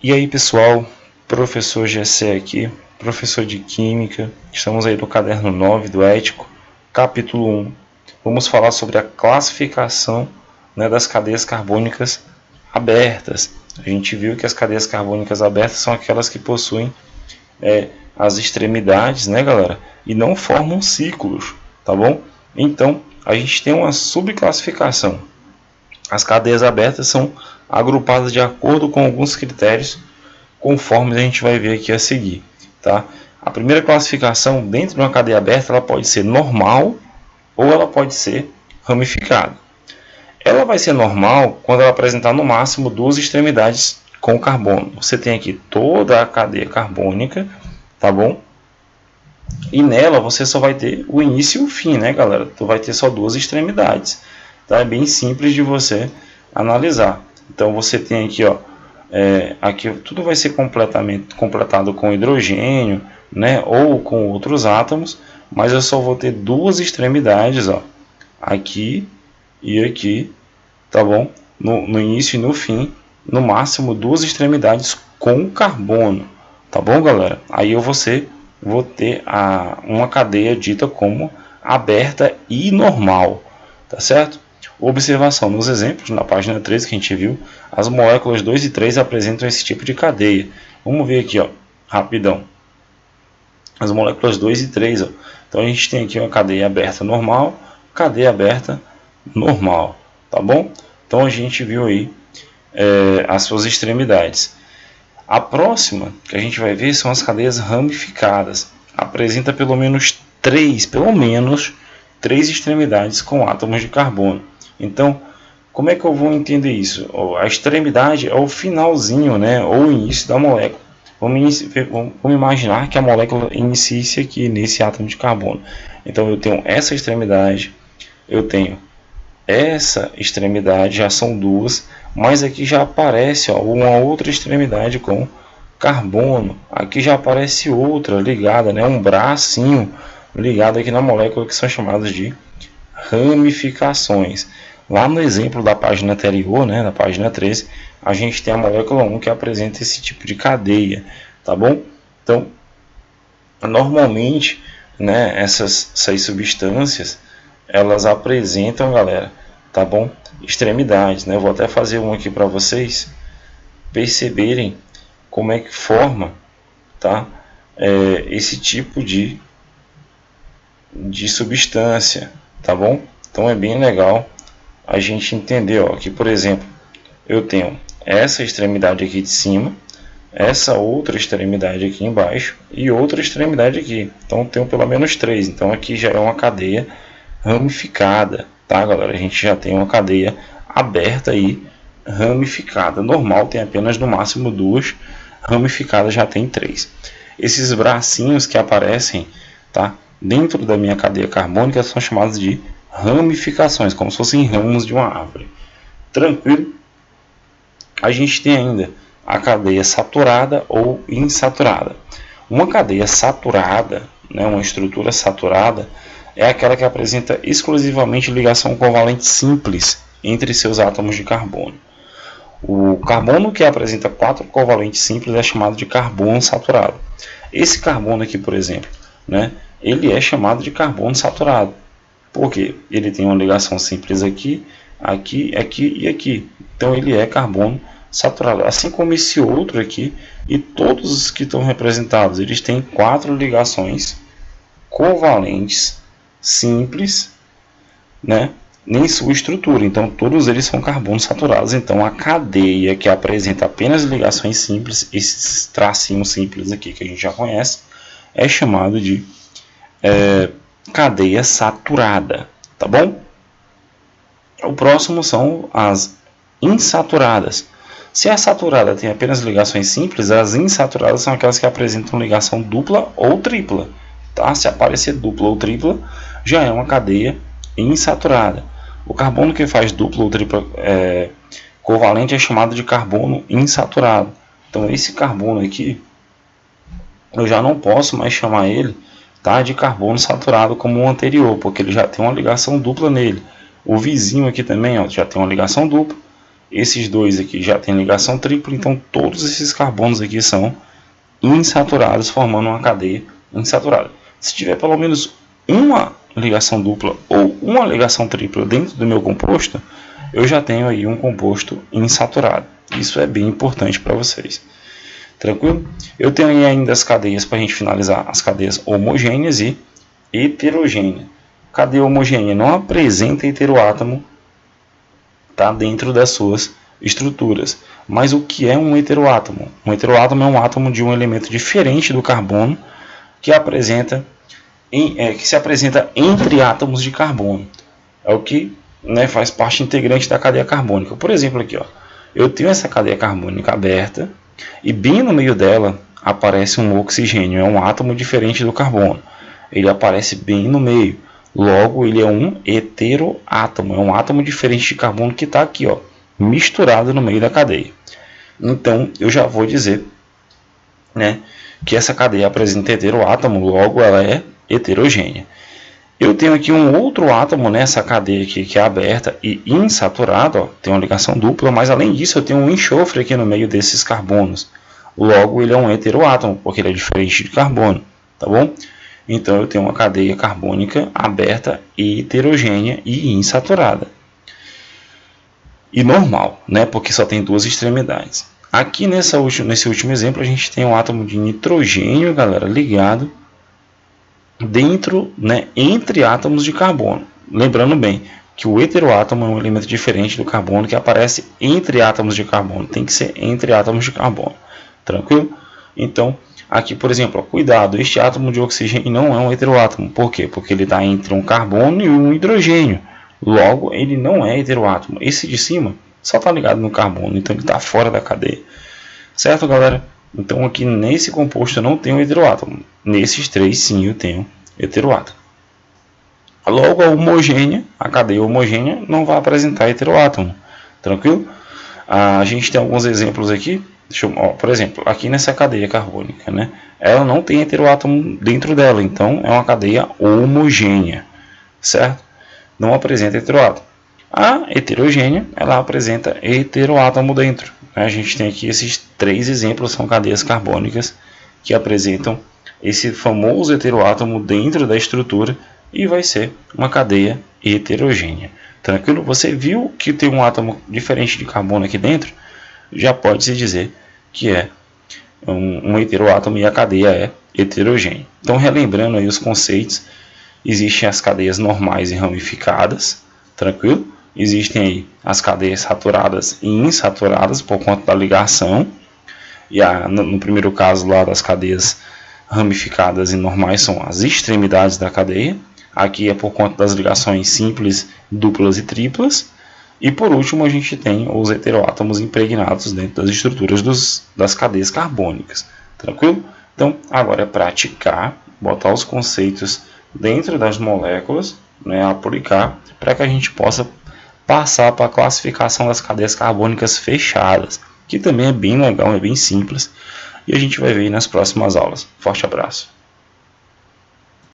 E aí pessoal, professor GC aqui, professor de Química, estamos aí no caderno 9 do Ético, capítulo 1. Vamos falar sobre a classificação, das cadeias carbônicas abertas. A gente viu que as cadeias carbônicas abertas são aquelas que possuem as extremidades, galera, e não formam ciclos, tá bom? Então, a gente tem uma subclassificação. As cadeias abertas são agrupadas de acordo com alguns critérios, conforme a gente vai ver aqui a seguir, tá? A primeira classificação dentro de uma cadeia aberta, ela pode ser normal ou ela pode ser ramificada. Ela vai ser normal quando ela apresentar no máximo duas extremidades com carbono. Você tem aqui toda a cadeia carbônica, tá bom? E nela você só vai ter o início e o fim, galera? Tu vai ter só duas extremidades, tá? É bem simples de você analisar. Então você tem aqui, aqui tudo vai ser completado com hidrogênio, ou com outros átomos, mas eu só vou ter duas extremidades, aqui e aqui, tá bom? No início e no fim, no máximo duas extremidades com carbono, tá bom, galera? Aí vou ter uma cadeia dita como aberta e normal, tá certo? Observação: nos exemplos, na página 13 que a gente viu, as moléculas 2 e 3 apresentam esse tipo de cadeia. Vamos ver aqui, rapidão. As moléculas 2 e 3, Então a gente tem aqui uma cadeia aberta normal, cadeia aberta normal, tá bom? Então a gente viu aí as suas extremidades. A próxima que a gente vai ver são as cadeias ramificadas. Apresenta pelo menos três extremidades com átomos de carbono. Então, como é que eu vou entender isso? A extremidade é o finalzinho, ou o início da molécula. Vamos imaginar que a molécula inicie-se aqui nesse átomo de carbono. Então eu tenho essa extremidade, eu tenho essa extremidade, já são duas, mas aqui já aparece uma outra extremidade com carbono. Aqui já aparece outra ligada, um bracinho ligado aqui na molécula, que são chamadas de ramificações. Lá no exemplo da página anterior, na página 13, a gente tem a molécula 1 que apresenta esse tipo de cadeia, tá bom? Então, normalmente, essas substâncias, elas apresentam, galera, tá bom? Extremidades, Eu vou até fazer um aqui para vocês perceberem como é que forma, tá? Esse tipo de substância, tá bom? Então é bem legal a gente entender, aqui, por exemplo, eu tenho essa extremidade aqui de cima, essa outra extremidade aqui embaixo e outra extremidade aqui. Então eu tenho pelo menos três. Então aqui já é uma cadeia ramificada, tá, galera? A gente já tem uma cadeia aberta e ramificada. Normal tem apenas no máximo duas, ramificada já tem três. Esses bracinhos que aparecem, tá, dentro da minha cadeia carbônica são chamados de ramificações, como se fossem ramos de uma árvore. Tranquilo? A gente tem ainda a cadeia saturada ou insaturada. Uma cadeia saturada, uma estrutura saturada, é aquela que apresenta exclusivamente ligação covalente simples entre seus átomos de carbono. O carbono que apresenta 4 covalentes simples é chamado de carbono saturado. Esse carbono aqui, por exemplo, ele é chamado de carbono saturado. Por quê? Ele tem uma ligação simples aqui, aqui, aqui e aqui. Então ele é carbono saturado. Assim como esse outro aqui, e todos os que estão representados, eles têm 4 ligações covalentes simples, em sua estrutura. Então todos eles são carbonos saturados. Então a cadeia que apresenta apenas ligações simples, esses tracinhos simples aqui que a gente já conhece, é chamado de cadeia saturada, tá bom? O próximo são as insaturadas. Se a saturada tem apenas ligações simples, as insaturadas são aquelas que apresentam ligação dupla ou tripla, tá? Se aparecer dupla ou tripla, já é uma cadeia insaturada. O carbono que faz dupla ou tripla covalente é chamado de carbono insaturado. Então esse carbono aqui, eu já não posso mais chamar ele, de carbono saturado como o anterior, porque ele já tem uma ligação dupla nele. O vizinho aqui também, já tem uma ligação dupla. Esses dois aqui já tem ligação tripla, então todos esses carbonos aqui são insaturados, formando uma cadeia insaturada. Se tiver pelo menos uma ligação dupla ou uma ligação tripla dentro do meu composto, eu já tenho aí um composto insaturado. Isso é bem importante para vocês. Tranquilo? Eu tenho aí ainda as cadeias para a gente finalizar, as cadeias homogêneas e heterogêneas. Cadeia homogênea não apresenta heteroátomo, tá, dentro das suas estruturas. Mas o que é um heteroátomo? Um heteroátomo é um átomo de um elemento diferente do carbono que se apresenta entre átomos de carbono. É o que, né, faz parte integrante da cadeia carbônica. Por exemplo, aqui, ó, eu tenho essa cadeia carbônica aberta e bem no meio dela aparece um oxigênio. É um átomo diferente do carbono. Ele aparece bem no meio. Logo, ele é um heteroátomo. É um átomo diferente de carbono que está aqui, ó, misturado no meio da cadeia. Então, eu já vou dizer, né, que essa cadeia apresenta heteroátomo, logo ela é heterogênea. Eu tenho aqui um outro átomo nessa cadeia aqui que é aberta e insaturado, ó, tem uma ligação dupla, mas além disso eu tenho um enxofre aqui no meio desses carbonos. Logo, ele é um heteroátomo, porque ele é diferente de carbono, tá bom? Então, eu tenho uma cadeia carbônica aberta, heterogênea e insaturada. E normal, né? Porque só tem duas extremidades. Aqui nesse último exemplo, a gente tem um átomo de nitrogênio, galera, ligado dentro, né, entre átomos de carbono. Lembrando bem que o heteroátomo é um elemento diferente do carbono que aparece entre átomos de carbono. Tem que ser entre átomos de carbono. Tranquilo? Então, aqui, por exemplo, ó, cuidado, este átomo de oxigênio não é um heteroátomo. Por quê? Porque ele está entre um carbono e um hidrogênio. Logo, ele não é heteroátomo. Esse de cima só está ligado no carbono, então ele está fora da cadeia. Certo, galera? Então, aqui nesse composto eu não tenho heteroátomo. Nesses três, sim, eu tenho heteroátomo. Logo, a homogênea, a cadeia homogênea, não vai apresentar heteroátomo. Tranquilo? A gente tem alguns exemplos aqui. Por exemplo, aqui nessa cadeia carbônica, né, ela não tem heteroátomo dentro dela, então é uma cadeia homogênea, certo? Não apresenta heteroátomo. A heterogênea, ela apresenta heteroátomo dentro. A gente tem aqui esses três exemplos, são cadeias carbônicas que apresentam esse famoso heteroátomo dentro da estrutura e vai ser uma cadeia heterogênea. Tranquilo? Você viu que tem um átomo diferente de carbono aqui dentro? Já pode-se dizer que é um heteroátomo e a cadeia é heterogênea. Então, relembrando aí os conceitos, existem as cadeias normais e ramificadas, tranquilo? Existem aí as cadeias saturadas e insaturadas por conta da ligação. E no primeiro caso lá das cadeias ramificadas e normais são as extremidades da cadeia. Aqui é por conta das ligações simples, duplas e triplas. E por último a gente tem os heteroátomos impregnados dentro das estruturas das cadeias carbônicas. Tranquilo? Então agora é praticar, botar os conceitos dentro das moléculas, né, aplicar para que a gente possa passar para a classificação das cadeias carbônicas fechadas, que também é bem legal, é bem simples. E a gente vai ver nas próximas aulas. Forte abraço!